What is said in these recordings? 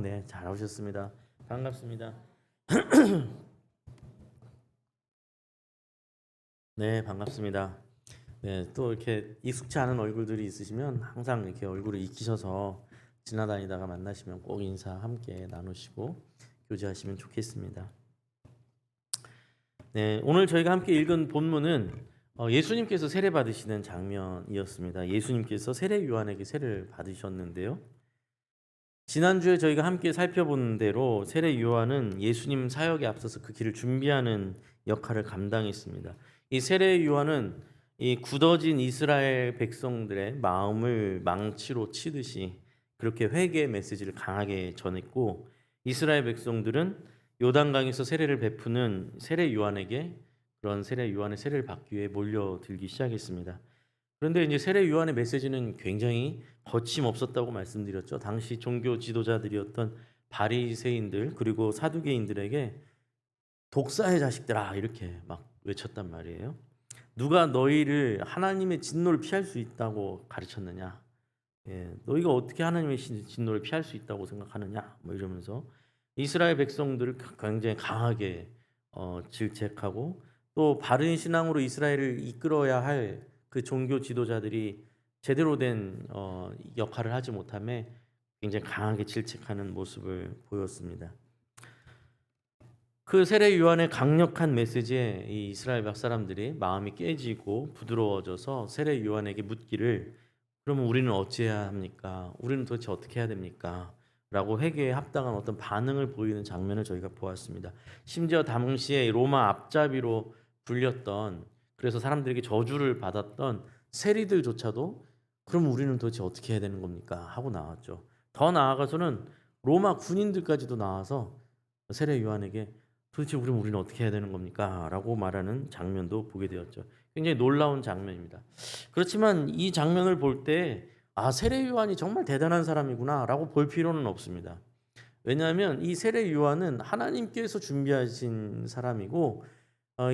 네, 잘 오셨습니다. 반갑습니다. 네, 반갑습니다. 네, 또 이렇게 익숙치 않은 얼굴들이 있으시면 항상 이렇게 얼굴을 익히셔서 지나다니다가 만나시면 꼭 인사 함께 나누시고 교제하시면 좋겠습니다. 네, 오늘 저희가 함께 읽은 본문은 예수님께서 세례 받으시는 장면이었습니다. 예수님께서 세례 요한에게 세례를 받으셨는데요. 지난주에 저희가 함께 살펴본 대로 세례 요한은 예수님 사역에 앞서서 그 길을 준비하는 역할을 감당했습니다. 이 세례 요한은 이 굳어진 이스라엘 백성들의 마음을 망치로 치듯이 그렇게 회개의 메시지를 강하게 전했고, 이스라엘 백성들은 요단강에서 세례를 베푸는 세례 요한에게 그런 세례 요한의 세례를 받기 위해 몰려들기 시작했습니다. 그런데 이제 세례 요한의 메시지는 굉장히 거침없었다고 말씀드렸죠. 당시 종교 지도자들이었던 바리새인들 그리고 사두개인들에게 독사의 자식들아 이렇게 막 외쳤단 말이에요. 누가 너희를 하나님의 진노를 피할 수 있다고 가르쳤느냐? 너희가 어떻게 하나님의 진노를 피할 수 있다고 생각하느냐? 뭐 이러면서 이스라엘 백성들을 굉장히 강하게 질책하고, 또 바른 신앙으로 이스라엘을 이끌어야 할 그 종교 지도자들이 제대로 된 역할을 하지 못함에 굉장히 강하게 질책하는 모습을 보였습니다. 그 세례 요한의 강력한 메시지에 이 이스라엘 백 사람들이 마음이 깨지고 부드러워져서 세례 요한에게 묻기를, 그러면 우리는 어찌해야 합니까? 우리는 도대체 어떻게 해야 됩니까? 라고 회개에 합당한 어떤 반응을 보이는 장면을 저희가 보았습니다. 심지어 당시에 로마 앞잡이로 불렸던, 그래서 사람들에게 저주를 받았던 세리들조차도 그럼 우리는 도대체 어떻게 해야 되는 겁니까? 하고 나왔죠. 더 나아가서는 로마 군인들까지도 나와서 세례 요한에게 도대체 우리는 어떻게 해야 되는 겁니까? 라고 말하는 장면도 보게 되었죠. 굉장히 놀라운 장면입니다. 그렇지만 이 장면을 볼 때 세례 요한이 정말 대단한 사람이구나 라고 볼 필요는 없습니다. 왜냐하면 이 세례 요한은 하나님께서 준비하신 사람이고,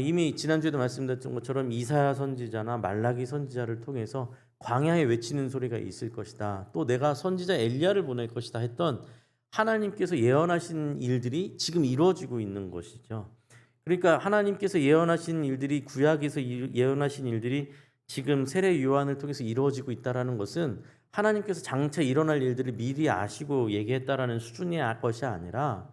이미 지난주에도 말씀드렸던 것처럼 이사야 선지자나 말라기 선지자를 통해서 광야에 외치는 소리가 있을 것이다, 또 내가 선지자 엘리야를 보낼 것이다 했던 하나님께서 예언하신 일들이 지금 이루어지고 있는 것이죠. 그러니까 하나님께서 예언하신 일들이, 구약에서 예언하신 일들이 지금 세례 요한을 통해서 이루어지고 있다라는 것은 하나님께서 장차 일어날 일들을 미리 아시고 얘기했다라는 수준의 것이 아니라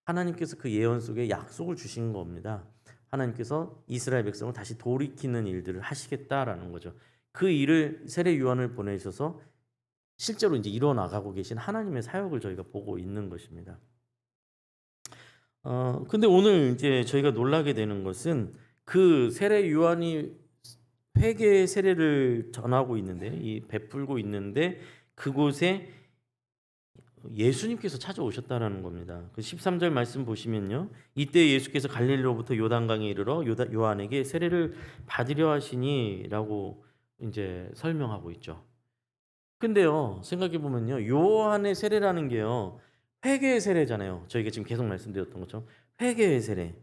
하나님께서 그 예언 속에 약속을 주신 겁니다. 하나님께서 이스라엘 백성을 다시 돌이키는 일들을 하시겠다라는 거죠. 그 일을 세례 요한을 보내셔서 실제로 이제 이뤄나가고 계신 하나님의 사역을 저희가 보고 있는 것입니다. 근데 오늘 이제 저희가 놀라게 되는 것은 그 세례 요한이 회개의 세례를 전하고 있는데, 이 베풀고 있는데 그곳에 예수님께서 찾아오셨다라는 겁니다. 그 13절 말씀 보시면요. 이때 예수께서 갈릴리로부터 요단강에 이르러 요한에게 세례를 받으려 하시니라고 이제 설명하고 있죠. 근데요, 생각해 보면요, 요한의 세례라는 게요, 회개의 세례잖아요. 저희가 지금 계속 말씀드렸던 것처럼 회개의 세례.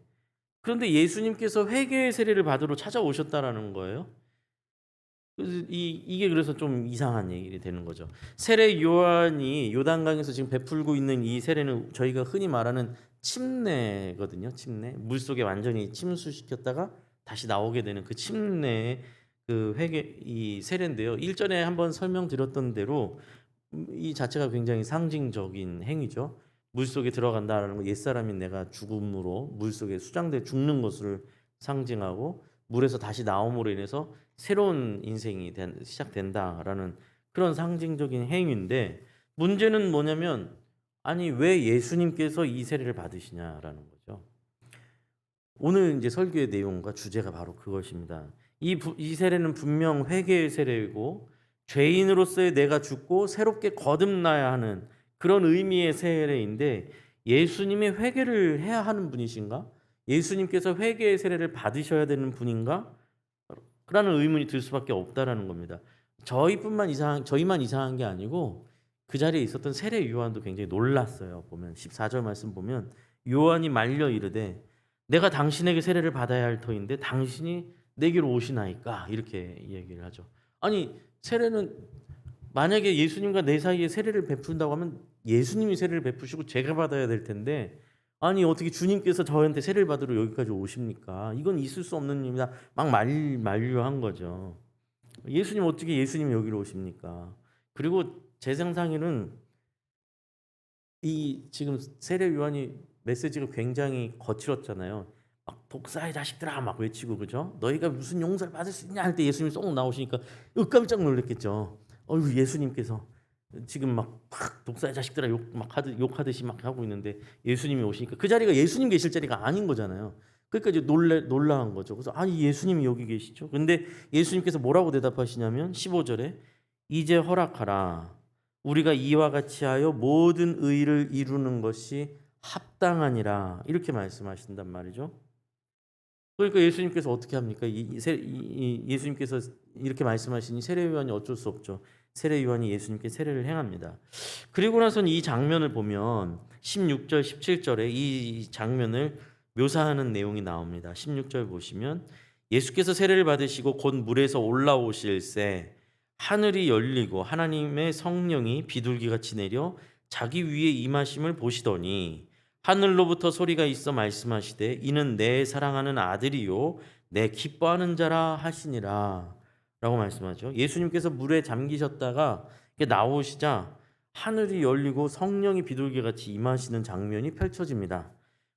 그런데 예수님께서 회개의 세례를 받으러 찾아오셨다라는 거예요. 그래서 이게 그래서 좀 이상한 얘기 되는 거죠. 세례 요한이 요단강에서 지금 베풀고 있는 이 세례는 저희가 흔히 말하는 침례거든요. 침례. 물 속에 완전히 침수시켰다가 다시 나오게 되는 그 침례의 그 회개 이 세례인데요. 일전에 한번 설명드렸던 대로 이 자체가 굉장히 상징적인 행위죠. 물 속에 들어간다라는 거, 옛사람인 내가 죽음으로 물 속에 수장돼 죽는 것을 상징하고, 물에서 다시 나옴으로 인해서 새로운 인생이 시작된다라는 그런 상징적인 행위인데, 문제는 뭐냐면 아니 왜 예수님께서 이 세례를 받으시냐라는 거죠. 오늘 이제 설교의 내용과 주제가 바로 그것입니다. 이 세례는 분명 회개의 세례이고 죄인으로서의 내가 죽고 새롭게 거듭나야 하는 그런 의미의 세례인데, 예수님이 회개를 해야 하는 분이신가? 예수님께서 회개의 세례를 받으셔야 되는 분인가? 라는 의문이 들 수밖에 없다라는 겁니다. 저희만 이상한 게 아니고 그 자리에 있었던 세례 요한도 굉장히 놀랐어요. 보면 14절 말씀 보면 요한이 말려 이르되 내가 당신에게 세례를 받아야 할 터인데 당신이 내게로 오시나이까, 이렇게 얘기를 하죠. 아니 세례는 만약에 예수님과 내 사이에 세례를 베푼다고 하면 예수님이 세례를 베푸시고 제가 받아야 될 텐데 아니 어떻게 주님께서 저한테 세례를 받으러 여기까지 오십니까? 이건 있을 수 없는 일입니다. 막 만류한 거죠. 예수님 어떻게 예수님이 여기로 오십니까? 그리고 제 상상에는 이 지금 세례 요한이 메시지가 굉장히 거칠었잖아요. 막 독사의 자식들아 막 외치고 그죠? 너희가 무슨 용서를 받을 수 있냐 할 때 예수님이 쏙 나오시니까 깜짝 놀랐겠죠. 어휴 예수님께서 지금 막 독사의 자식들아 욕하듯이 막 하고 있는데 예수님이 오시니까 그 자리가 예수님 계실 자리가 아닌 거잖아요. 그러니까 이제 놀라한 거죠. 그래서 아니 예수님이 여기 계시죠. 근데 예수님께서 뭐라고 대답하시냐면 15절에 이제 허락하라. 우리가 이와 같이 하여 모든 의를 이루는 것이 합당하니라 이렇게 말씀하신단 말이죠. 그러니까 예수님께서 어떻게 합니까? 예수님께서 이렇게 말씀하시니 세례 요한이 어쩔 수 없죠. 세례 요한이 예수님께 세례를 행합니다. 그리고 나서는 이 장면을 보면 16절, 17절에 이 장면을 묘사하는 내용이 나옵니다. 16절 보시면 예수께서 세례를 받으시고 곧 물에서 올라오실새 하늘이 열리고 하나님의 성령이 비둘기같이 내려 자기 위에 임하심을 보시더니 하늘로부터 소리가 있어 말씀하시되 이는 내 사랑하는 아들이요 내 기뻐하는 자라 하시니라 라고 말씀하죠. 예수님께서 물에 잠기셨다가 나오시자 하늘이 열리고 성령이 비둘기같이 임하시는 장면이 펼쳐집니다.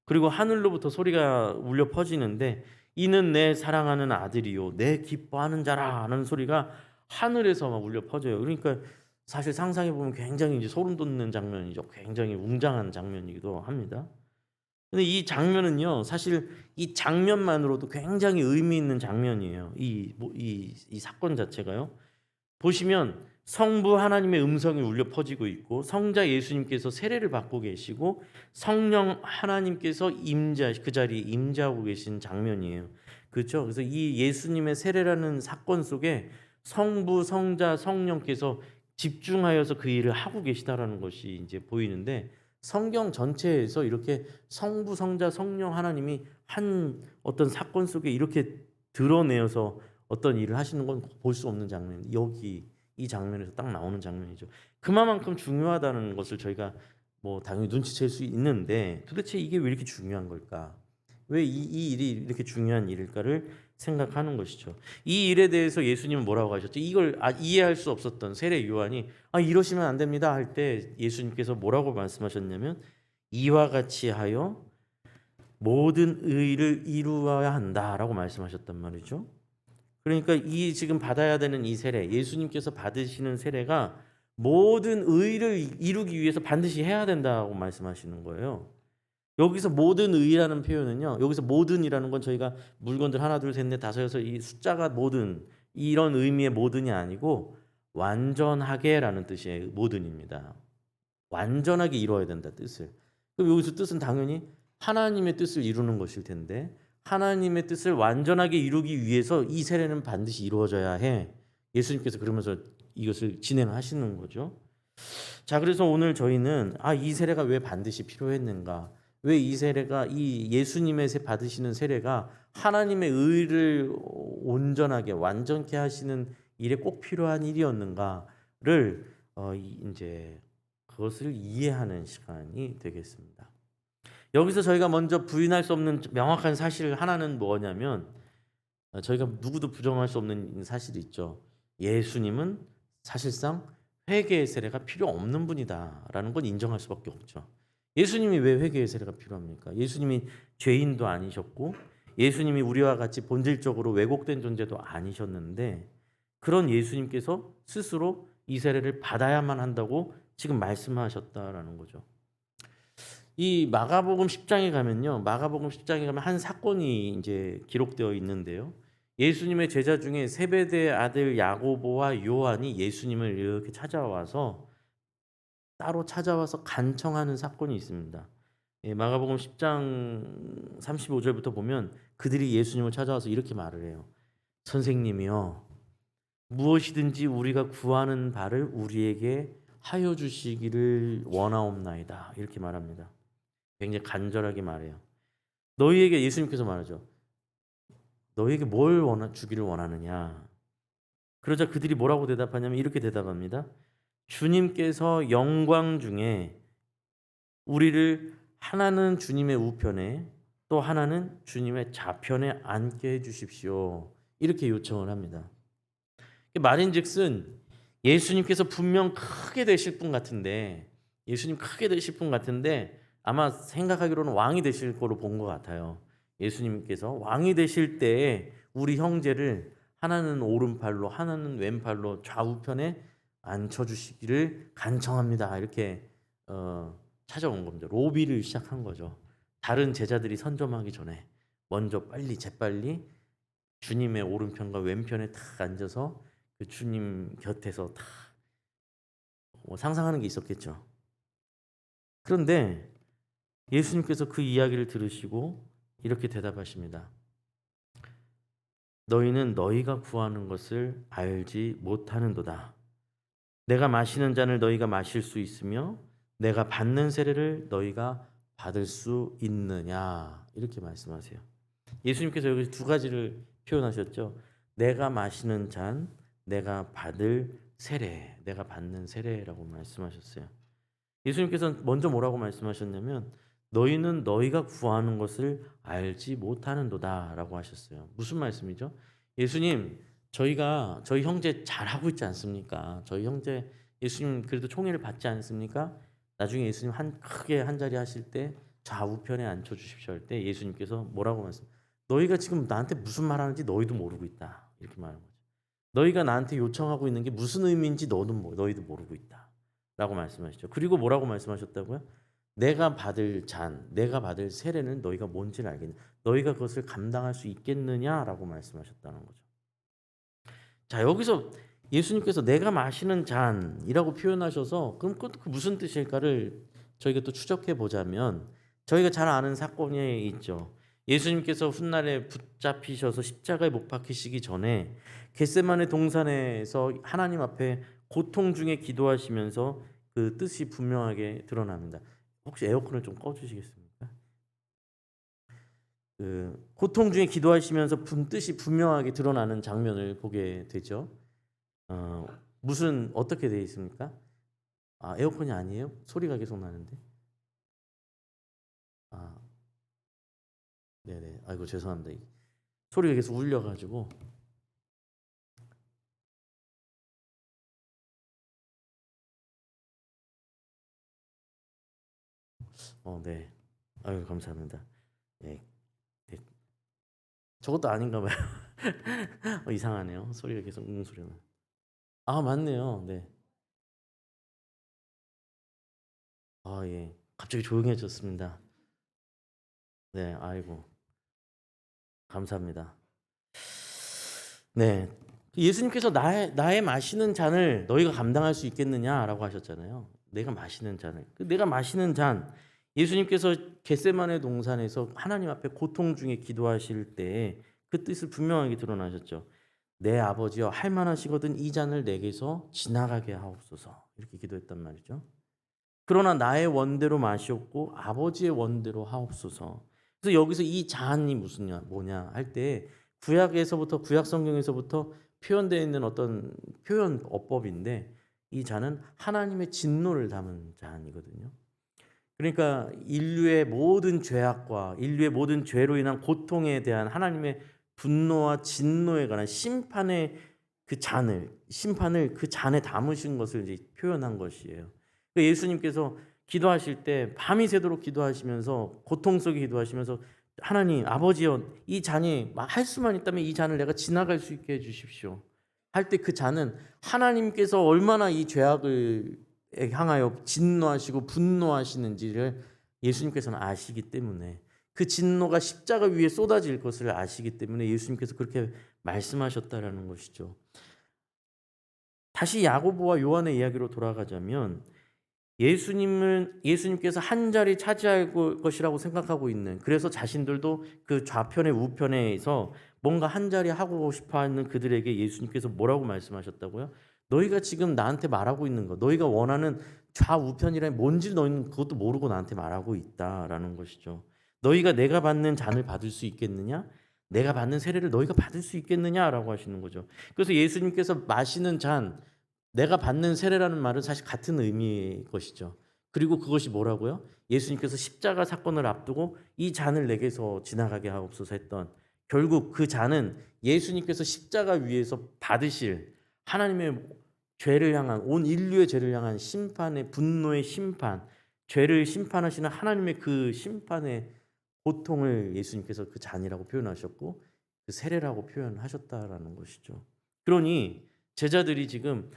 그리고 하늘로부터 소리가 울려 퍼지는데 이는 내 사랑하는 아들이요 내 기뻐하는 자라 하는 소리가 하늘에서 막 울려 퍼져요. 그러니까 사실 상상해 보면 굉장히 이제 소름 돋는 장면이죠. 굉장히 웅장한 장면이기도 합니다. 근데 이 장면은요, 사실 이 장면만으로도 굉장히 의미 있는 장면이에요. 이 사건 자체가요. 보시면 성부 하나님의 음성이 울려 퍼지고 있고 성자 예수님께서 세례를 받고 계시고 성령 하나님께서 그 자리에 임재하고 계신 장면이에요. 그렇죠? 그래서 이 예수님의 세례라는 사건 속에 성부, 성자, 성령께서 집중하여서 그 일을 하고 계시다라는 것이 이제 보이는데 성경 전체에서 이렇게 성부, 성자, 성령 하나님이 한 어떤 사건 속에 이렇게 드러내어서 어떤 일을 하시는 건 볼 수 없는 장면. 여기 이 장면에서 딱 나오는 장면이죠. 그만큼 중요하다는 것을 저희가 뭐 당연히 눈치챌 수 있는데 도대체 이게 왜 이렇게 중요한 걸까? 왜 이 일이 이렇게 중요한 일일까를 생각하는 것이죠. 이 일에 대해서 예수님은 뭐라고 하셨죠? 이걸 이해할 수 없었던 세례 요한이 이러시면 안 됩니다 할 때 예수님께서 뭐라고 말씀하셨냐면 이와 같이 하여 모든 의를 이루어야 한다라고 말씀하셨단 말이죠. 그러니까 이 지금 받아야 되는 이 세례, 예수님께서 받으시는 세례가 모든 의를 이루기 위해서 반드시 해야 된다고 말씀하시는 거예요. 여기서 모든 의라는 표현은요. 여기서 모든이라는 건 저희가 물건들 하나 둘 셋 넷 다섯에서 이 숫자가 모든 이런 의미의 모든이 아니고 완전하게라는 뜻의 모든입니다. 완전하게 이루어야 된다 뜻을. 그럼 여기서 뜻은 당연히 하나님의 뜻을 이루는 것일 텐데 하나님의 뜻을 완전하게 이루기 위해서 이 세례는 반드시 이루어져야 해. 예수님께서 그러면서 이것을 진행하시는 거죠. 자, 그래서 오늘 저희는 이 세례가 왜 반드시 필요했는가? 왜 이 세례가 이 예수님의 받으시는 세례가 하나님의 의를 온전하게 완전케 하시는 일에 꼭 필요한 일이었는가를 이제 그것을 이해하는 시간이 되겠습니다. 여기서 저희가 먼저 부인할 수 없는 명확한 사실 하나는 뭐냐면 저희가 누구도 부정할 수 없는 사실이 있죠. 예수님은 사실상 회개의 세례가 필요 없는 분이다라는 건 인정할 수밖에 없죠. 예수님이 왜 회개의 세례가 필요합니까? 예수님이 죄인도 아니셨고 예수님이 우리와 같이 본질적으로 왜곡된 존재도 아니셨는데 그런 예수님께서 스스로 이 세례를 받아야만 한다고 지금 말씀하셨다라는 거죠. 이 마가복음 10장에 가면요. 마가복음 10장에 가면 한 사건이 이제 기록되어 있는데요. 예수님의 제자 중에 세베대의 아들 야고보와 요한이 예수님을 이렇게 따로 찾아와서 간청하는 사건이 있습니다. 마가복음 10장 35절부터 보면 그들이 예수님을 찾아와서 이렇게 말을 해요. 선생님이요. 무엇이든지 우리가 구하는 바를 우리에게 하여 주시기를 원하옵나이다. 이렇게 말합니다. 굉장히 간절하게 말해요. 너희에게 예수님께서 말하죠. 너희에게 뭘 주기를 원하느냐. 그러자 그들이 뭐라고 대답하냐면 이렇게 대답합니다. 주님께서 영광 중에 우리를 하나는 주님의 우편에 또 하나는 주님의 좌편에 앉게 해 주십시오. 이렇게 요청을 합니다. 말인즉슨 예수님께서 분명 크게 되실 분 같은데, 예수님 크게 되실 분 같은데 아마 생각하기로는 왕이 되실 거로 본 것 같아요. 예수님께서 왕이 되실 때에 우리 형제를 하나는 오른팔로 하나는 왼팔로 좌우편에 앉혀주시기를 간청합니다. 이렇게 찾아온 겁니다. 로비를 시작한 거죠. 다른 제자들이 선점하기 전에 먼저 빨리 재빨리 주님의 오른편과 왼편에 탁 앉아서 그 주님 곁에서 탁 상상하는 게 있었겠죠. 그런데 예수님께서 그 이야기를 들으시고 이렇게 대답하십니다. 너희는 너희가 구하는 것을 알지 못하는도다. 내가 마시는 잔을 너희가 마실 수 있으며 내가 받는 세례를 너희가 받을 수 있느냐, 이렇게 말씀하세요. 예수님께서 여기 두 가지를 표현하셨죠. 내가 마시는 잔, 내가 받을 세례, 내가 받는 세례라고 말씀하셨어요. 예수님께서 먼저 뭐라고 말씀하셨냐면 너희는 너희가 구하는 것을 알지 못하는도다라고 하셨어요. 무슨 말씀이죠? 예수님, 저희 형제 잘하고 있지 않습니까? 저희 형제 예수님 그래도 총애를 받지 않습니까? 나중에 예수님 크게 한 자리 하실 때 좌우편에 앉혀 주십시오 할 때 예수님께서 뭐라고 말씀? 너희가 지금 나한테 무슨 말하는지 너희도 모르고 있다. 이렇게 말하는 거죠. 너희가 나한테 요청하고 있는 게 무슨 의미인지 너희도 모르고 있다. 라고 말씀하시죠. 그리고 뭐라고 말씀하셨다고요? 내가 받을 잔, 내가 받을 세례는 너희가 뭔지를 알겠냐? 너희가 그것을 감당할 수 있겠느냐라고 말씀하셨다는 거죠. 자, 여기서 예수님께서 내가 마시는 잔이라고 표현하셔서 그럼 그 무슨 뜻일까를 저희가 또 추적해 보자면 저희가 잘 아는 사건이 있죠. 예수님께서 훗날에 붙잡히셔서 십자가에 못 박히시기 전에 겟세마네 동산에서 하나님 앞에 고통 중에 기도하시면서 그 뜻이 분명하게 드러납니다. 혹시 에어컨을 좀 꺼주시겠습니까? 그 고통 중에 기도하시면서 뜻이 분명하게 드러나는 장면을 보게 되죠. 무슨 어떻게 되어 있습니까? 아, 에어컨이 아니에요? 소리가 계속 나는데. 아, 네네. 아이고 죄송합니다. 소리가 계속 울려가지고. 네. 아유 감사합니다. 네. 네. 저것도 아닌가 봐요. 이상하네요. 소리가 계속 소리가 나. 아 맞네요. 네. 아 예. 갑자기 조용해졌습니다. 네. 아이고 감사합니다. 네. 예수님께서 나의 마시는 잔을 너희가 감당할 수 있겠느냐라고 하셨잖아요. 내가 마시는 잔을. 내가 마시는 잔. 예수님께서 겟세마네 동산에서 하나님 앞에 고통 중에 기도하실 때 그 뜻을 분명하게 드러나셨죠. 내 아버지여 할 만하시거든 이 잔을 내게서 지나가게 하옵소서. 이렇게 기도했단 말이죠. 그러나 나의 원대로 마시옵고 아버지의 원대로 하옵소서. 그래서 여기서 이 잔이 뭐냐 할 때 구약에서부터 구약 성경에서부터 표현되어 있는 어떤 표현 어법인데 이 잔은 하나님의 진노를 담은 잔이거든요. 그러니까 인류의 모든 죄악과 인류의 모든 죄로 인한 고통에 대한 하나님의 분노와 진노에 관한 심판을 그 잔에 담으신 것을 이제 표현한 것이에요. 예수님께서 기도하실 때 밤이 새도록 기도하시면서 고통 속에 기도하시면서 하나님 아버지여 이 잔이 할 수만 있다면 이 잔을 내가 지나갈 수 있게 해주십시오 할 때 그 잔은 하나님께서 얼마나 이 죄악을 향하여 진노하시고 분노하시는지를 예수님께서는 아시기 때문에 그 진노가 십자가 위에 쏟아질 것을 아시기 때문에 예수님께서 그렇게 말씀하셨다라는 것이죠. 다시 야고보와 요한의 이야기로 돌아가자면 예수님께서 한 자리 차지할 것이라고 생각하고 있는, 그래서 자신들도 그 좌편에 우편에서 뭔가 한 자리 하고 싶어하는 그들에게 예수님께서 뭐라고 말씀하셨다고요? 너희가 지금 나한테 말하고 있는 거, 너희가 원하는 좌우편이란 뭔지 너희는 그것도 모르고 나한테 말하고 있다라는 것이죠. 너희가 내가 받는 잔을 받을 수 있겠느냐? 내가 받는 세례를 너희가 받을 수 있겠느냐라고 하시는 거죠. 그래서 예수님께서 마시는 잔, 내가 받는 세례라는 말은 사실 같은 의미의 것이죠. 그리고 그것이 뭐라고요? 예수님께서 십자가 사건을 앞두고 이 잔을 내게서 지나가게 하옵소서 했던, 결국 그 잔은 예수님께서 십자가 위에서 받으실 하나님의 죄를 향한, 온 인류의 죄를 향한 심판의, 분노의 심판, 죄를 심판하시는 하나님의 그 심판의 고통을 예수님께서 그 잔이라고 표현하셨고 그 세례라고 표현하셨다라는 것이죠. 그러니 제자들이 지금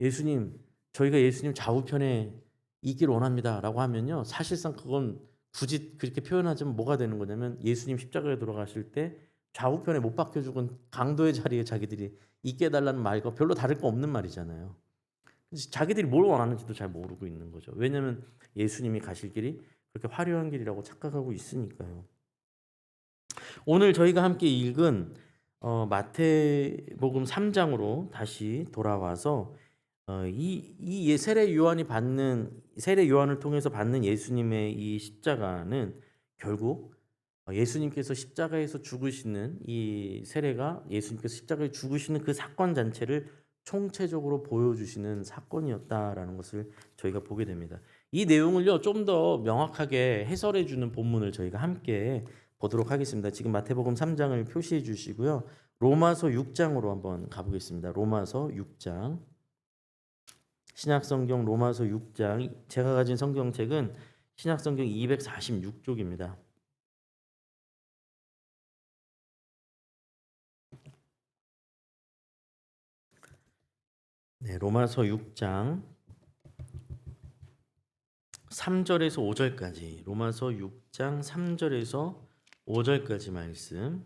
예수님, 저희가 예수님 좌우편에 있기를 원합니다라고 하면요, 사실상 그건 굳이 그렇게 표현하자면 뭐가 되는 거냐면 예수님 십자가에 돌아가실 때 좌우편에 못 박혀 죽은 강도의 자리에 자기들이 있게 해달라는 말과 별로 다를 거 없는 말이잖아요. 자기들이 뭘 원하는지도 잘 모르고 있는 거죠. 왜냐하면 예수님이 가실 길이 그렇게 화려한 길이라고 착각하고 있으니까요. 오늘 저희가 함께 읽은 마태복음 3장으로 다시 돌아와서 이 세례 요한을 통해서 받는 예수님의 이 십자가는 결국 예수님께서 십자가에서 죽으시는 이 세례가 예수님께서 십자가에 죽으시는 그 사건 자체를 총체적으로 보여주시는 사건이었다라는 것을 저희가 보게 됩니다. 이 내용을요 좀 더 명확하게 해설해 주는 본문을 저희가 함께 보도록 하겠습니다. 지금 마태복음 3장을 표시해 주시고요. 로마서 6장으로 한번 가보겠습니다. 로마서 6장. 신약성경 로마서 6장. 제가 가진 성경책은 신약성경 246쪽입니다. 네, 로마서 6장 3절에서 5절까지. 로마서 6장 3절에서 5절까지 말씀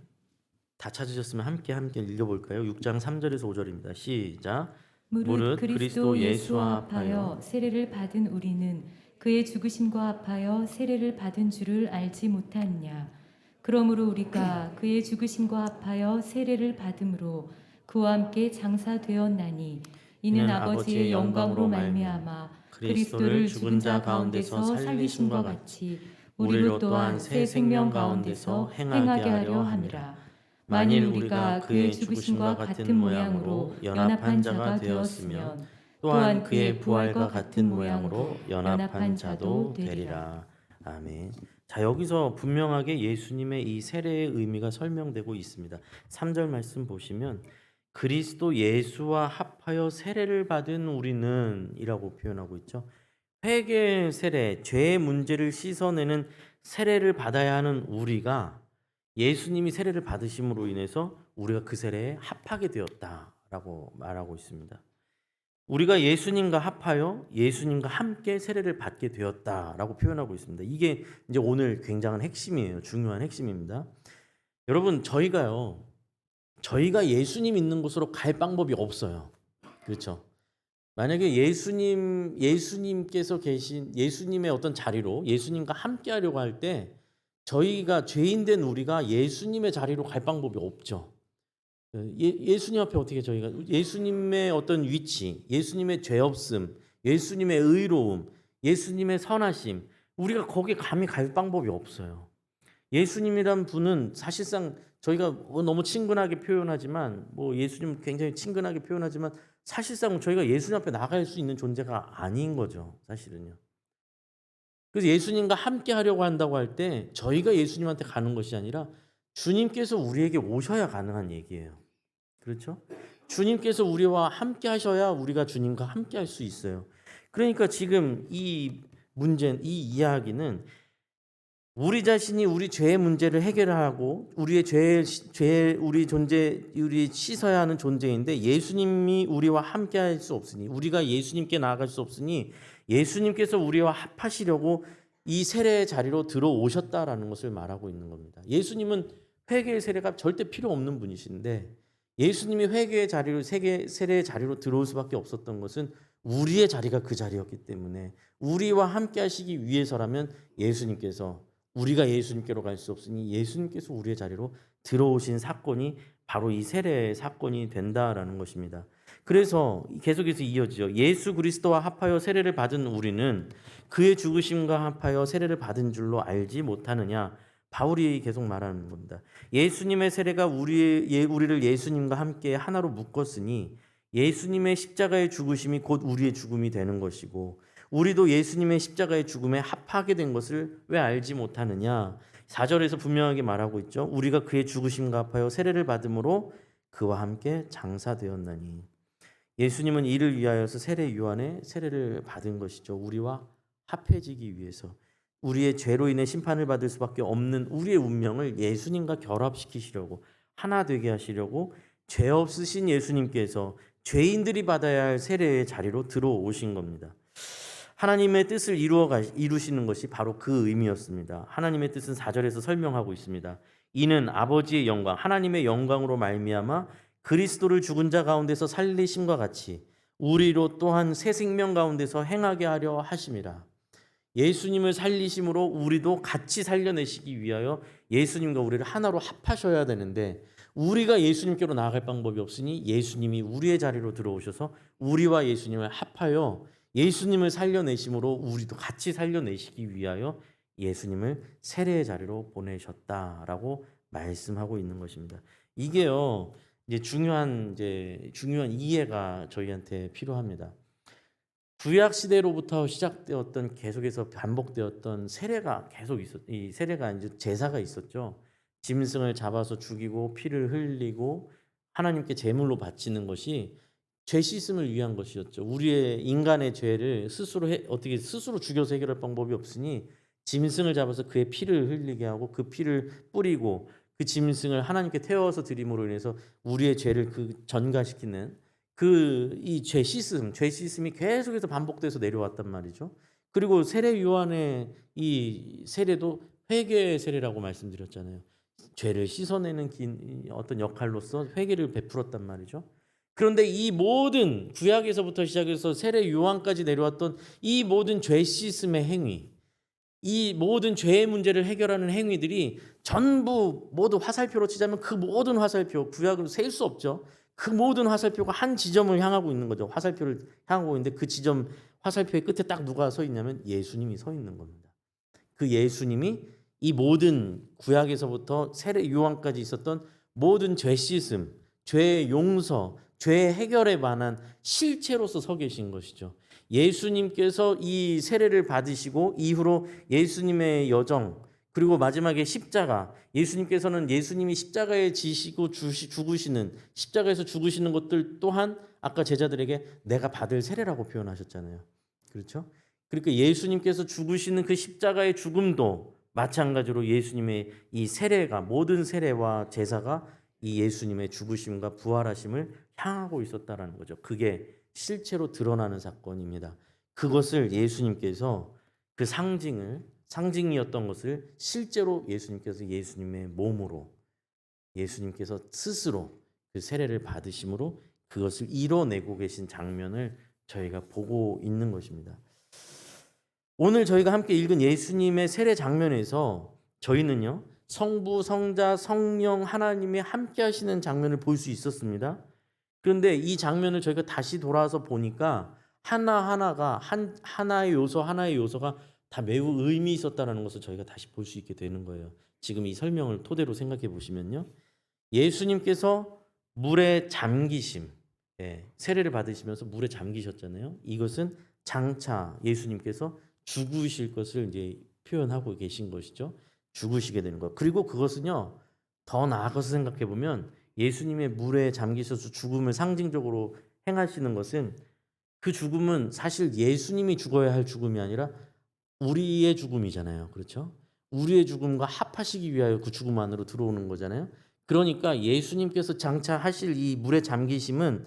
다 찾으셨으면 함께 읽어볼까요? 6장 3절에서 5절입니다. 시작. 무릇 그리스도 예수와 합하여 세례를 받은 우리는 그의 죽으심과 합하여 세례를 받은 줄을 알지 못하느냐. 그러므로 우리가 그의 죽으심과 합하여 세례를 받음으로 그와 함께 장사되었나니 이는 아버지의 영광으로 말미암아 그리스도를 죽은 자 가운데서 살리심과 같이 우리로 또한 새 생명 가운데서 행하게 하려 함이라. 만일 우리가 그의 죽으심과 같은 모양으로 연합한 자가 되었으면 또한 그의 부활과 같은 모양으로 연합한 자도 되리라. 아멘. 자, 여기서 분명하게 예수님의 이 세례의 의미가 설명되고 있습니다. 3절 말씀 보시면 그리스도 예수와 합하여 세례를 받은 우리는 이라고 표현하고 있죠. 회개 세례, 죄의 문제를 씻어내는 세례를 받아야 하는 우리가 예수님이 세례를 받으심으로 인해서 우리가 그 세례에 합하게 되었다라고 말하고 있습니다. 우리가 예수님과 합하여 예수님과 함께 세례를 받게 되었다라고 표현하고 있습니다. 이게 이제 오늘 굉장한 핵심이에요. 중요한 핵심입니다. 여러분, 저희가 예수님 있는 곳으로 갈 방법이 없어요. 그렇죠? 만약에 예수님께서 계신 예수님의 어떤 자리로 예수님과 함께 하려고 할 때 저희가 죄인된 우리가 예수님의 자리로 갈 방법이 없죠. 예수님 앞에 어떻게 저희가 예수님의 어떤 위치, 예수님의 죄 없음, 예수님의 의로움, 예수님의 선하심, 우리가 거기에 감히 갈 방법이 없어요. 예수님이란 분은 사실상 저희가 너무 친근하게 표현하지만 예수님 굉장히 친근하게 표현하지만 사실상 저희가 예수님 앞에 나갈 수 있는 존재가 아닌 거죠. 사실은요. 그래서 예수님과 함께 하려고 한다고 할 때 저희가 예수님한테 가는 것이 아니라 주님께서 우리에게 오셔야 가능한 얘기예요. 그렇죠? 주님께서 우리와 함께 하셔야 우리가 주님과 함께 할 수 있어요. 그러니까 지금 이 이야기는 우리 자신이 우리 죄의 문제를 해결하고 우리 씻어야 하는 존재인데 예수님이 우리와 함께 할 수 없으니 우리가 예수님께 나아갈 수 없으니 예수님께서 우리와 합하시려고 이 세례의 자리로 들어오셨다라는 것을 말하고 있는 겁니다. 예수님은 회개의 세례가 절대 필요 없는 분이신데 예수님이 회개의 자리로 세례의 자리로 들어올 수밖에 없었던 것은 우리의 자리가 그 자리였기 때문에 우리와 함께 하시기 위해서라면 우리가 예수님께로 갈 수 없으니 예수님께서 우리의 자리로 들어오신 사건이 바로 이 세례의 사건이 된다라는 것입니다. 그래서 계속해서 이어지죠. 예수 그리스도와 합하여 세례를 받은 우리는 그의 죽으심과 합하여 세례를 받은 줄로 알지 못하느냐. 바울이 계속 말하는 겁니다. 예수님의 세례가 우리를 예수님과 함께 하나로 묶었으니 예수님의 십자가의 죽으심이 곧 우리의 죽음이 되는 것이고 우리도 예수님의 십자가의 죽음에 합하게 된 것을 왜 알지 못하느냐. 4절에서 분명하게 말하고 있죠. 우리가 그의 죽으심과 합하여 세례를 받음으로 그와 함께 장사되었나니. 예수님은 이를 위하여서 세례 요한의 세례를 받은 것이죠. 우리와 합해지기 위해서. 우리의 죄로 인해 심판을 받을 수밖에 없는 우리의 운명을 예수님과 결합시키시려고, 하나 되게 하시려고 죄 없으신 예수님께서 죄인들이 받아야 할 세례의 자리로 들어오신 겁니다. 하나님의 뜻을 이루시는 것이 바로 그 의미였습니다. 하나님의 뜻은 4절에서 설명하고 있습니다. 이는 아버지의 영광, 하나님의 영광으로 말미암아 그리스도를 죽은 자 가운데서 살리심과 같이 우리로 또한 새 생명 가운데서 행하게 하려 하심이라. 예수님을 살리심으로 우리도 같이 살려내시기 위하여 예수님과 우리를 하나로 합하셔야 되는데, 우리가 예수님께로 나아갈 방법이 없으니 예수님이 우리의 자리로 들어오셔서 우리와 예수님을 합하여 예수님을 살려내심으로 우리도 같이 살려내시기 위하여 예수님을 세례의 자리로 보내셨다라고 말씀하고 있는 것입니다. 이게요, 이제 중요한 이해가 저희한테 필요합니다. 구약 시대로부터 시작되었던, 계속해서 반복되었던 세례가 계속 이 세례가 이제 제사가 있었죠. 짐승을 잡아서 죽이고 피를 흘리고 하나님께 제물로 바치는 것이 죄 씻음을 위한 것이었죠. 우리의 인간의 죄를 어떻게 스스로 죽여서 해결할 방법이 없으니 짐승을 잡아서 그의 피를 흘리게 하고 그 피를 뿌리고 그 짐승을 하나님께 태워서 드림으로 인해서 우리의 죄를 전가시키는 이 죄 씻음이 계속해서 반복돼서 내려왔단 말이죠. 그리고 세례 요한의 이 세례도 회개의 세례라고 말씀드렸잖아요. 죄를 씻어내는 어떤 역할로서 회개를 베풀었단 말이죠. 그런데 이 모든 구약에서부터 시작해서 세례 요한까지 내려왔던 이 모든 죄 씻음의 행위, 이 모든 죄의 문제를 해결하는 행위들이 전부 모두 화살표로 치자면 그 모든 화살표, 구약으로 셀 수 없죠. 그 모든 화살표가 한 지점을 향하고 있는 거죠. 화살표를 향하고 있는데 그 지점 화살표의 끝에 딱 누가 서 있냐면 예수님이 서 있는 겁니다. 그 예수님이 이 모든 구약에서부터 세례 요한까지 있었던 모든 죄 씻음, 죄의 용서, 죄 해결에 관한 실체로서 서 계신 것이죠. 예수님께서 이 세례를 받으시고 이후로 예수님의 여정, 그리고 마지막에 십자가, 예수님께서는 예수님이 십자가에 지시고 죽으시는, 십자가에서 죽으시는 것들 또한 아까 제자들에게 내가 받을 세례라고 표현하셨잖아요. 그렇죠? 그러니까 예수님께서 죽으시는 그 십자가의 죽음도 마찬가지로 예수님의 이 세례가, 모든 세례와 제사가 이 예수님의 죽으심과 부활하심을 향하고 있었다라는 거죠. 그게 실제로 드러나는 사건입니다. 그것을 예수님께서 그 상징이었던 것을 실제로 예수님께서 예수님의 몸으로, 예수님께서 스스로 그 세례를 받으심으로 그것을 이뤄내고 계신 장면을 저희가 보고 있는 것입니다. 오늘 저희가 함께 읽은 예수님의 세례 장면에서 저희는요, 성부, 성자, 성령 하나님이 함께 하시는 장면을 볼 수 있었습니다. 그런데 이 장면을 저희가 다시 돌아와서 보니까 하나의 요소가 다 매우 의미 있었다는 것을 저희가 다시 볼 수 있게 되는 거예요. 지금 이 설명을 토대로 생각해 보시면요, 예수님께서 물에 잠기심, 세례를 받으시면서 물에 잠기셨잖아요. 이것은 장차 예수님께서 죽으실 것을 이제 표현하고 계신 것이죠. 죽으시게 되는 것. 그리고 그것은요, 더 나아가서 생각해 보면 예수님의 물에 잠기셔서 죽음을 상징적으로 행하시는 것은, 그 죽음은 사실 예수님이 죽어야 할 죽음이 아니라 우리의 죽음이잖아요. 그렇죠? 우리의 죽음과 합하시기 위하여 그 죽음 안으로 들어오는 거잖아요. 그러니까 예수님께서 장차 하실 이 물에 잠기심은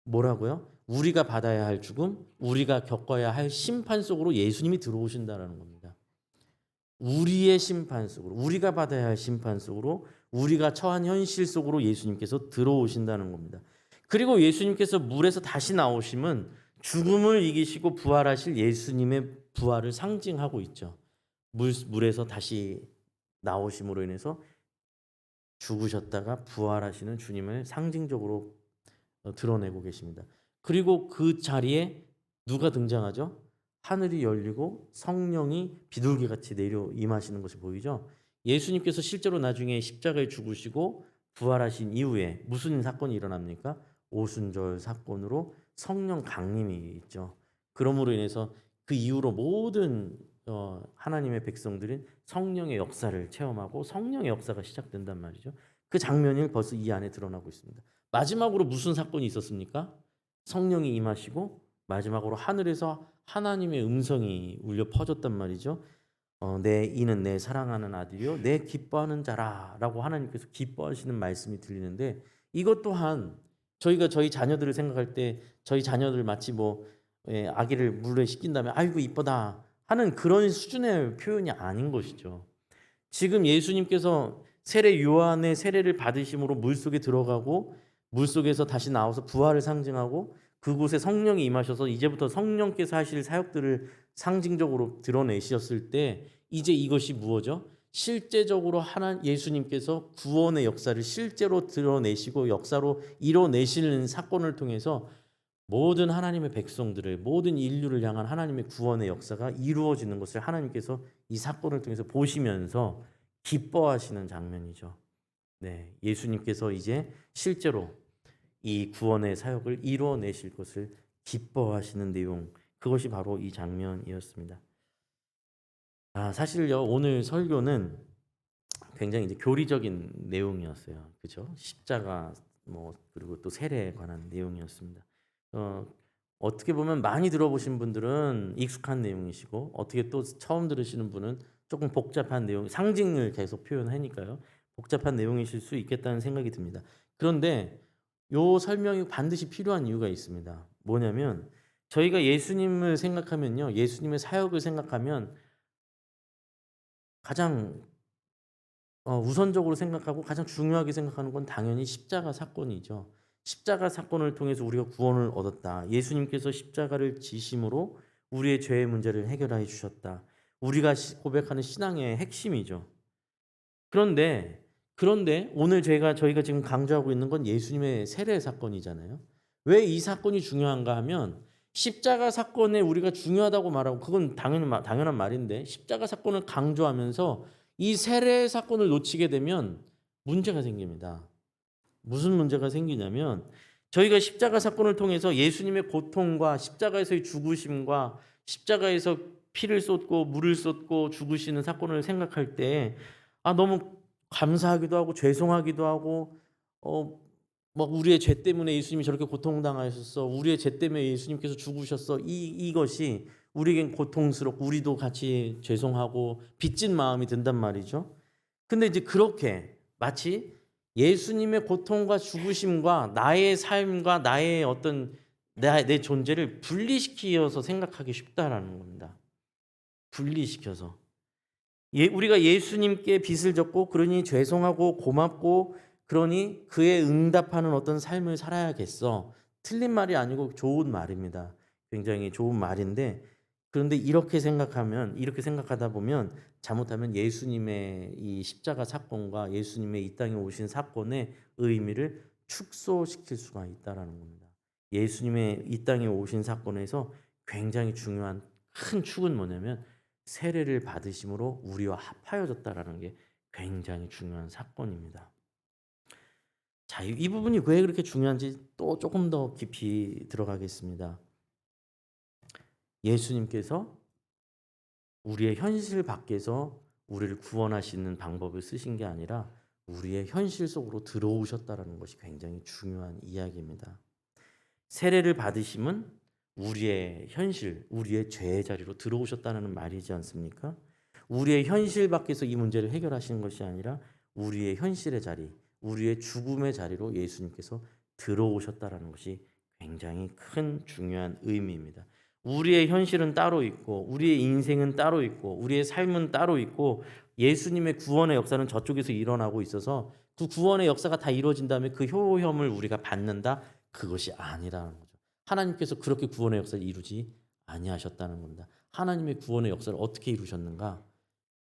뭐라고요? 우리가 받아야 할 죽음, 우리가 겪어야 할 심판 속으로 예수님이 들어오신다는 겁니다. 우리의 심판 속으로, 우리가 받아야 할 심판 속으로, 우리가 처한 현실 속으로 예수님께서 들어오신다는 겁니다. 그리고 예수님께서 물에서 다시 나오심은 죽음을 이기시고 부활하실 예수님의 부활을 상징하고 있죠. 물에서 다시 나오심으로 인해서 죽으셨다가 부활하시는 주님을 상징적으로 드러내고 계십니다. 그리고 그 자리에 누가 등장하죠? 하늘이 열리고 성령이 비둘기같이 내려 임하시는 것이 보이죠? 예수님께서 실제로 나중에 십자가에 죽으시고 부활하신 이후에 무슨 사건이 일어납니까? 오순절 사건으로 성령 강림이 있죠. 그러므로 인해서 그 이후로 모든 하나님의 백성들은 성령의 역사를 체험하고 성령의 역사가 시작된단 말이죠. 그 장면이 벌써 이 안에 드러나고 있습니다. 마지막으로 무슨 사건이 있었습니까? 성령이 임하시고 마지막으로 하늘에서 하나님의 음성이 울려 퍼졌단 말이죠. 이는 내 사랑하는 아들이요 내 기뻐하는 자라라고 하나님께서 기뻐하시는 말씀이 들리는데, 이것 또한 저희가 저희 자녀들을 생각할 때 저희 자녀들 마치 아기를 물에 씻긴 다음에 아이고 이쁘다 하는 그런 수준의 표현이 아닌 것이죠. 지금 예수님께서 세례 요한의 세례를 받으심으로 물속에 들어가고 물속에서 다시 나와서 부활을 상징하고 그곳에 성령이 임하셔서 이제부터 성령께서 하실 사역들을 상징적으로 드러내셨을 때 이제 이것이 무엇이죠? 실제적으로 예수님께서 구원의 역사를 실제로 드러내시고 역사로 이뤄내시는 사건을 통해서 모든 하나님의 백성들을 모든 인류를 향한 하나님의 구원의 역사가 이루어지는 것을 하나님께서 이 사건을 통해서 보시면서 기뻐하시는 장면이죠. 네, 예수님께서 이제 실제로 이 구원의 사역을 이루어내실 것을 기뻐하시는 내용, 그것이 바로 이 장면이었습니다. 사실요 오늘 설교는 굉장히 이제 교리적인 내용이었어요. 그죠? 십자가 그리고 또 세례에 관한 내용이었습니다. 어, 어떻게 보면 많이 들어보신 분들은 익숙한 내용이시고 어떻게 또 처음 들으시는 분은 조금 복잡한 내용, 상징을 계속 표현하니까요. 복잡한 내용이실 수 있겠다는 생각이 듭니다. 그런데 요 설명이 반드시 필요한 이유가 있습니다. 뭐냐면 저희가 예수님을 생각하면요. 예수님의 사역을 생각하면 가장 우선적으로 생각하고 가장 중요하게 생각하는 건 당연히 십자가 사건이죠. 십자가 사건을 통해서 우리가 구원을 얻었다. 예수님께서 십자가를 지심으로 우리의 죄의 문제를 해결해 주셨다. 우리가 고백하는 신앙의 핵심이죠. 그런데 오늘 저희가 지금 강조하고 있는 건 예수님의 세례 사건이잖아요. 왜 이 사건이 중요한가 하면 십자가 사건에 우리가 중요하다고 말하고 그건 당연한 말인데 십자가 사건을 강조하면서 이 세례 사건을 놓치게 되면 문제가 생깁니다. 무슨 문제가 생기냐면 저희가 십자가 사건을 통해서 예수님의 고통과 십자가에서의 죽으심과 십자가에서 피를 쏟고 물을 쏟고 죽으시는 사건을 생각할 때 너무 감사하기도 하고 죄송하기도 하고 막 우리의 죄 때문에 예수님이 저렇게 고통당하셨어. 우리의 죄 때문에 예수님께서 죽으셨어. 이것이 우리에겐 고통스럽고 우리도 같이 죄송하고 빚진 마음이 든단 말이죠. 근데 이제 그렇게 마치 예수님의 고통과 죽으심과 나의 삶과 나의 내 존재를 분리시켜서 생각하기 쉽다라는 겁니다. 분리시켜서. 우리가 예수님께 빚을 졌고 그러니 죄송하고 고맙고 그러니 그에 응답하는 어떤 삶을 살아야겠어. 틀린 말이 아니고 좋은 말입니다. 굉장히 좋은 말인데 그런데 이렇게 생각하다 보면 잘못하면 예수님의 이 십자가 사건과 예수님의 이 땅에 오신 사건의 의미를 축소시킬 수가 있다라는 겁니다. 예수님의 이 땅에 오신 사건에서 굉장히 중요한 큰 축은 뭐냐면 세례를 받으심으로 우리와 합하여졌다라는 게 굉장히 중요한 사건입니다. 자, 이 부분이 왜 그렇게 중요한지 또 조금 더 깊이 들어가겠습니다. 예수님께서 우리의 현실 밖에서 우리를 구원하시는 방법을 쓰신 게 아니라 우리의 현실 속으로 들어오셨다라는 것이 굉장히 중요한 이야기입니다. 세례를 받으심은 우리의 현실, 우리의 죄의 자리로 들어오셨다는 말이지 않습니까? 우리의 현실 밖에서 이 문제를 해결하시는 것이 아니라 우리의 현실의 자리, 우리의 죽음의 자리로 예수님께서 들어오셨다는 것이 굉장히 큰 중요한 의미입니다. 우리의 현실은 따로 있고 우리의 인생은 따로 있고 우리의 삶은 따로 있고 예수님의 구원의 역사는 저쪽에서 일어나고 있어서 그 구원의 역사가 다 이루어진 다음에 그 효험을 우리가 받는다? 그것이 아니라는 거죠. 하나님께서 그렇게 구원의 역사를 이루지 아니하셨다는 겁니다. 하나님의 구원의 역사를 어떻게 이루셨는가?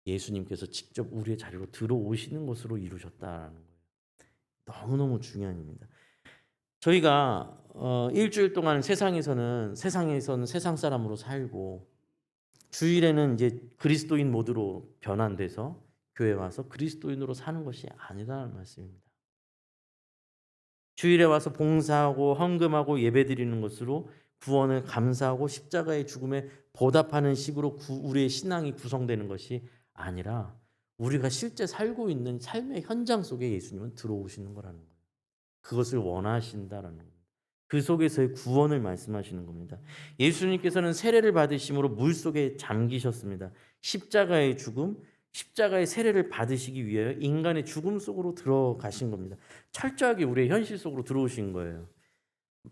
예수님께서 직접 우리의 자리로 들어오시는 것으로 이루셨다는 거예요. 너무너무 중요한 일입니다. 저희가 일주일 동안 세상에서는 세상 사람으로 살고 주일에는 이제 그리스도인 모드로 변환돼서 교회 와서 그리스도인으로 사는 것이 아니라는 말씀입니다. 주일에 와서 봉사하고 헌금하고 예배드리는 것으로 구원을 감사하고 십자가의 죽음에 보답하는 식으로 우리의 신앙이 구성되는 것이 아니라 우리가 실제 살고 있는 삶의 현장 속에 예수님은 들어오시는 거라는 거예요. 그것을 원하신다라는 겁니다. 그 속에서의 구원을 말씀하시는 겁니다. 예수님께서는 세례를 받으심으로 물속에 잠기셨습니다. 십자가의 죽음, 십자가의 세례를 받으시기 위하여 인간의 죽음 속으로 들어가신 겁니다. 철저하게 우리의 현실 속으로 들어오신 거예요.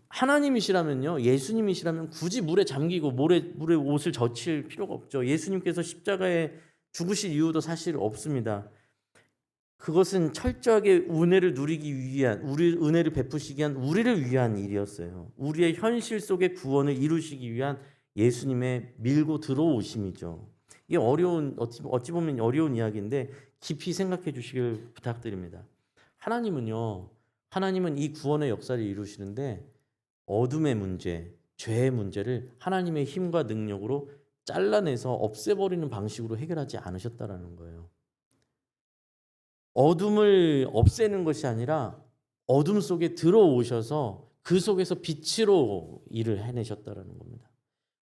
하나님이시라면요, 예수님이시라면 굳이 물에 잠기고 물에 옷을 젖힐 필요가 없죠. 예수님께서 십자가에 죽으실 이유도 사실 없습니다. 그것은 철저하게 은혜를 누리기 위한, 우리 은혜를 베푸시기 위한 우리를 위한 일이었어요. 우리의 현실 속의 구원을 이루시기 위한 예수님의 밀고 들어오심이죠. 이게 어찌 보면 어려운 이야기인데 깊이 생각해 주시길 부탁드립니다. 하나님은 이 구원의 역사를 이루시는데 어둠의 문제, 죄의 문제를 하나님의 힘과 능력으로 잘라내서 없애버리는 방식으로 해결하지 않으셨다라는 거예요. 어둠을 없애는 것이 아니라 어둠 속에 들어오셔서 그 속에서 빛으로 일을 해내셨다라는 겁니다.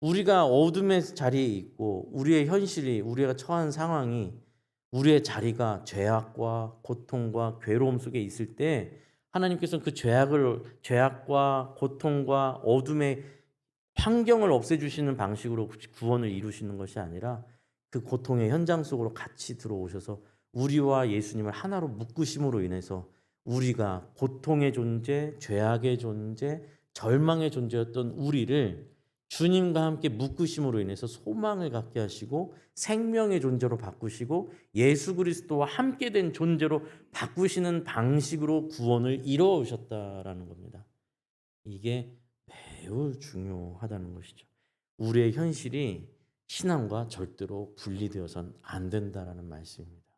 우리가 어둠의 자리에 있고 우리의 현실이, 우리가 처한 상황이, 우리의 자리가 죄악과 고통과 괴로움 속에 있을 때 하나님께서는 그 죄악과 고통과 어둠의 환경을 없애주시는 방식으로 구원을 이루시는 것이 아니라 그 고통의 현장 속으로 같이 들어오셔서 우리와 예수님을 하나로 묶으심으로 인해서 우리가 고통의 존재, 죄악의 존재, 절망의 존재였던 우리를 주님과 함께 묶으심으로 인해서 소망을 갖게 하시고 생명의 존재로 바꾸시고 예수 그리스도와 함께 된 존재로 바꾸시는 방식으로 구원을 이루어오셨다라는 겁니다. 이게 매우 중요하다는 것이죠. 우리의 현실이 신앙과 절대로 분리되어서는 안 된다라는 말씀입니다.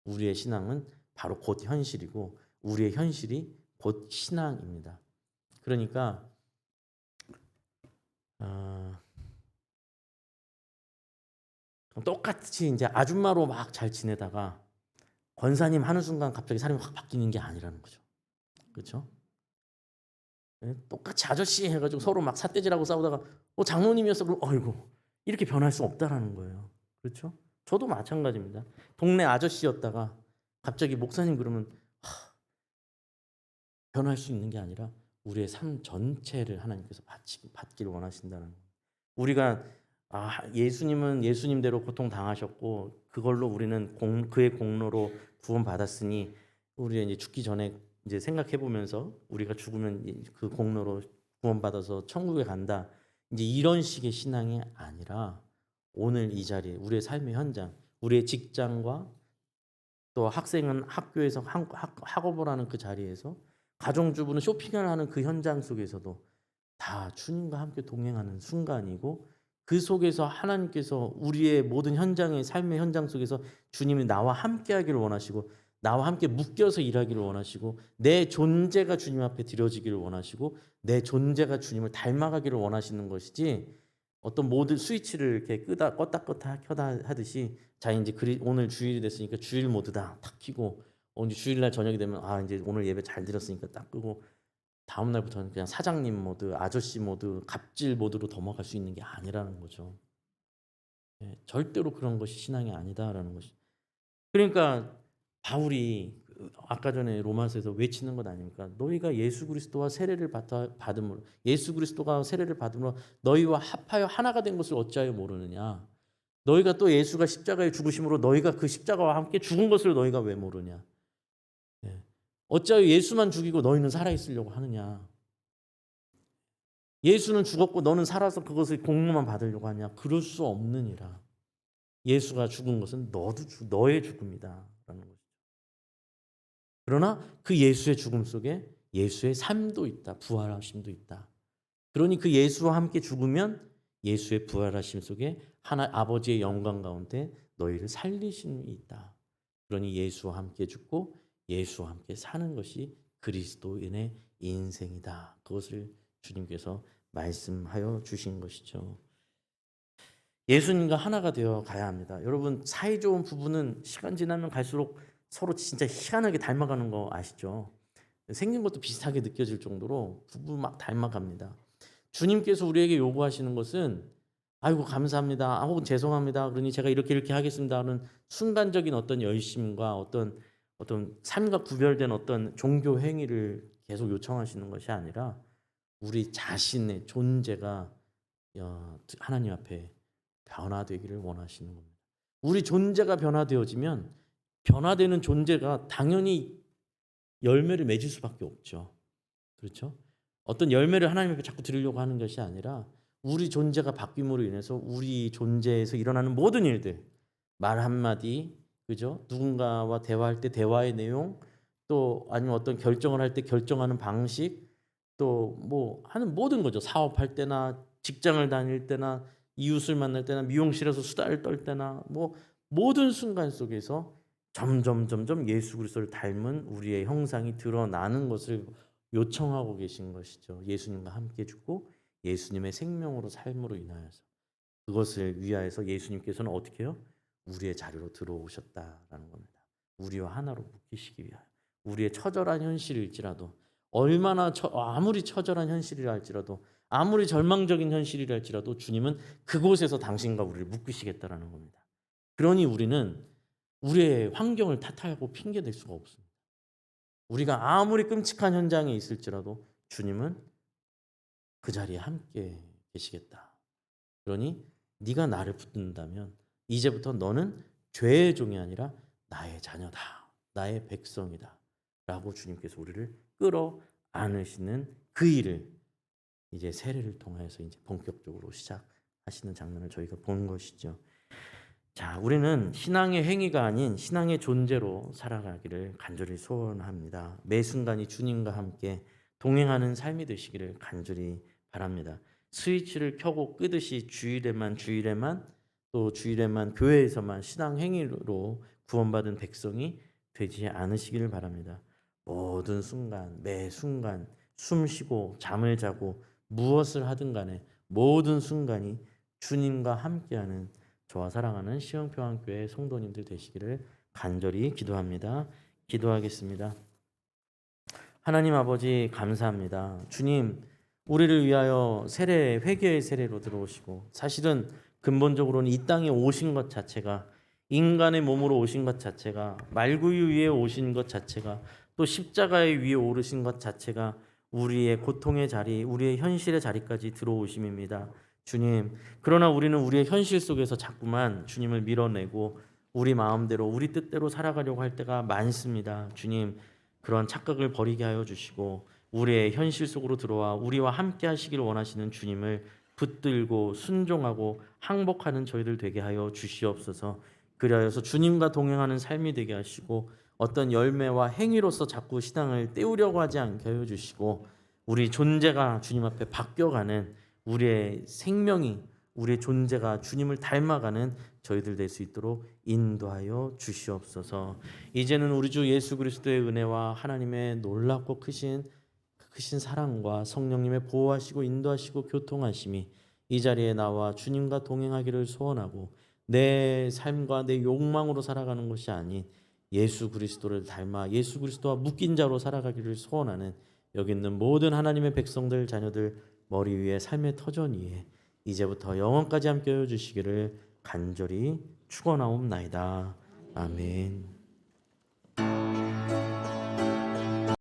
우리의 신앙은 바로 곧 현실이고 우리의 현실이 곧 신앙입니다. 그러니까 똑같이 이제 아줌마로 막 잘 지내다가 권사님 하는 순간 갑자기 사람이 확 바뀌는 게 아니라는 거죠. 그렇죠? 똑같이 아저씨 해가지고 서로 막 삿대질하고 싸우다가 장로님이었어 그럼 어이구 이렇게 변할 수 없다라는 거예요. 그렇죠? 저도 마찬가지입니다. 동네 아저씨였다가 갑자기 목사님 그러면 변할 수 있는 게 아니라 우리의 삶 전체를 하나님께서 받기를 원하신다는 거예요. 우리가 예수님은 예수님대로 고통당하셨고 그걸로 우리는 그의 공로로 구원받았으니 우리 이제 죽기 전에 이제 생각해 보면서 우리가 죽으면 그 공로로 구원받아서 천국에 간다. 이제 이런 식의 신앙이 아니라 오늘 이 자리에 우리의 삶의 현장, 우리의 직장과 또 학생은 학교에서 학업을 하는 그 자리에서 가정주부는 쇼핑을 하는 그 현장 속에서도 다 주님과 함께 동행하는 순간이고 그 속에서 하나님께서 우리의 모든 현장의 삶의 현장 속에서 주님이 나와 함께 하기를 원하시고 나와 함께 묶여서 일하기를 원하시고 내 존재가 주님 앞에 드려지기를 원하시고 내 존재가 주님을 닮아가기를 원하시는 것이지 어떤 모든 스위치를 이렇게 껐다 켜다 하듯이 자 이제 오늘 주일이 됐으니까 주일 모드다 탁 켜고 이제 주일날 저녁이 되면 이제 오늘 예배 잘 드렸으니까 딱 끄고 다음 날부터는 그냥 사장님 모드, 아저씨 모드, 갑질 모드로 넘어갈 수 있는 게 아니라는 거죠. 절대로 그런 것이 신앙이 아니다라는 것이. 그러니까 바울이 아까 전에 로마서에서 외치는 것 아닙니까? 너희가 예수 그리스도와 세례를 받음으로 예수 그리스도가 세례를 받음으로 너희와 합하여 하나가 된 것을 어찌하여 모르느냐? 너희가 또 예수가 십자가에 죽으심으로 너희가 그 십자가와 함께 죽은 것을 너희가 왜 모르냐? 어찌하여 예수만 죽이고 너희는 살아있으려고 하느냐? 예수는 죽었고 너는 살아서 그것을 공로만 받으려고 하냐? 그럴 수 없느니라. 예수가 죽은 것은 너의 죽음이다 라는 것이죠. 그러나 그 예수의 죽음 속에 예수의 삶도 있다. 부활하심도 있다. 그러니 그 예수와 함께 죽으면 예수의 부활하심 속에 아버지의 영광 가운데 너희를 살리심이 있다. 그러니 예수와 함께 죽고 예수와 함께 사는 것이 그리스도인의 인생이다. 그것을 주님께서 말씀하여 주신 것이죠. 예수님과 하나가 되어 가야 합니다. 여러분 사이좋은 부부는 시간 지나면 갈수록 서로 진짜 희한하게 닮아가는 거 아시죠? 생긴 것도 비슷하게 느껴질 정도로 부부 막 닮아갑니다. 주님께서 우리에게 요구하시는 것은 아이고 감사합니다. 혹은 죄송합니다. 그러니 제가 이렇게 하겠습니다 하는 순간적인 어떤 열심과 어떤 삶과 구별된 어떤 종교 행위를 계속 요청하시는 것이 아니라 우리 자신의 존재가 하나님 앞에 변화되기를 원하시는 겁니다. 우리 존재가 변화되어지면 변화되는 존재가 당연히 열매를 맺을 수밖에 없죠. 그렇죠? 어떤 열매를 하나님 앞에 자꾸 드리려고 하는 것이 아니라 우리 존재가 바뀜으로 인해서 우리 존재에서 일어나는 모든 일들, 말 한마디, 그죠? 누군가와 대화할 때 대화의 내용, 또 아니면 어떤 결정을 할 때 결정하는 방식, 또 뭐 하는 모든 거죠. 사업할 때나 직장을 다닐 때나 이웃을 만날 때나 미용실에서 수다를 떨 때나 뭐 모든 순간 속에서 점점 예수 그리스도를 닮은 우리의 형상이 드러나는 것을 요청하고 계신 것이죠. 예수님과 함께 죽고 예수님의 생명으로 삶으로 인하여서 그것을 위하여서 예수님께서는 어떻게 해요? 우리의 자리로 들어오셨다라는 겁니다. 우리와 하나로 묶이시기 위하여. 우리의 처절한 현실일지라도 얼마나 아무리 처절한 현실이라 할지라도 아무리 절망적인 현실이라 할지라도 주님은 그곳에서 당신과 우리를 묶으시겠다라는 겁니다. 그러니 우리는 우리의 환경을 탓하고 핑계댈 수가 없습니다. 우리가 아무리 끔찍한 현장에 있을지라도 주님은 그 자리에 함께 계시겠다. 그러니 네가 나를 붙든다면 이제부터 너는 죄의 종이 아니라 나의 자녀다. 나의 백성이다. 라고 주님께서 우리를 끌어 안으시는 그 일을 이제 세례를 통해서 이제 본격적으로 시작하시는 장면을 저희가 본 것이죠. 자, 우리는 신앙의 행위가 아닌 신앙의 존재로 살아가기를 간절히 소원합니다. 매 순간이 주님과 함께 동행하는 삶이 되시기를 간절히 바랍니다. 스위치를 켜고 끄듯이 주일에만 또 주일에만 교회에서만 신앙 행위로 구원받은 백성이 되지 않으시기를 바랍니다. 모든 순간, 매 순간 숨 쉬고 잠을 자고 무엇을 하든 간에 모든 순간이 주님과 함께하는 저와 사랑하는 시흥평안교회 성도님들 되시기를 간절히 기도합니다. 기도하겠습니다. 하나님 아버지 감사합니다. 주님, 우리를 위하여 회개의 세례로 들어오시고 사실은 근본적으로는 이 땅에 오신 것 자체가 인간의 몸으로 오신 것 자체가 말구유 위에 오신 것 자체가 또 십자가의 위에 오르신 것 자체가 우리의 고통의 자리, 우리의 현실의 자리까지 들어오심입니다. 주님, 그러나 우리는 우리의 현실 속에서 자꾸만 주님을 밀어내고 우리 마음대로 우리 뜻대로 살아가려고 할 때가 많습니다. 주님, 그런 착각을 버리게 하여 주시고 우리의 현실 속으로 들어와 우리와 함께 하시기를 원하시는 주님을 붙들고 순종하고 항복하는 저희들 되게 하여 주시옵소서. 그리하여서 주님과 동행하는 삶이 되게 하시고 어떤 열매와 행위로서 자꾸 신앙을 때우려고 하지 않게 하여 주시고 우리 존재가 주님 앞에 바뀌어가는 우리의 생명이 우리의 존재가 주님을 닮아가는 저희들 될 수 있도록 인도하여 주시옵소서. 이제는 우리 주 예수 그리스도의 은혜와 하나님의 놀랍고 크신 사랑과 성령님의 보호하시고 인도하시고 교통하심이 이 자리에 나와 주님과 동행하기를 소원하고 내 삶과 내 욕망으로 살아가는 것이 아닌 예수 그리스도를 닮아 예수 그리스도와 묶인 자로 살아가기를 소원하는 여기 있는 모든 하나님의 백성들 자녀들 머리 위에 삶의 터전 위에 이제부터 영원까지 함께해 주시기를 간절히 축원하옵나이다. 아멘.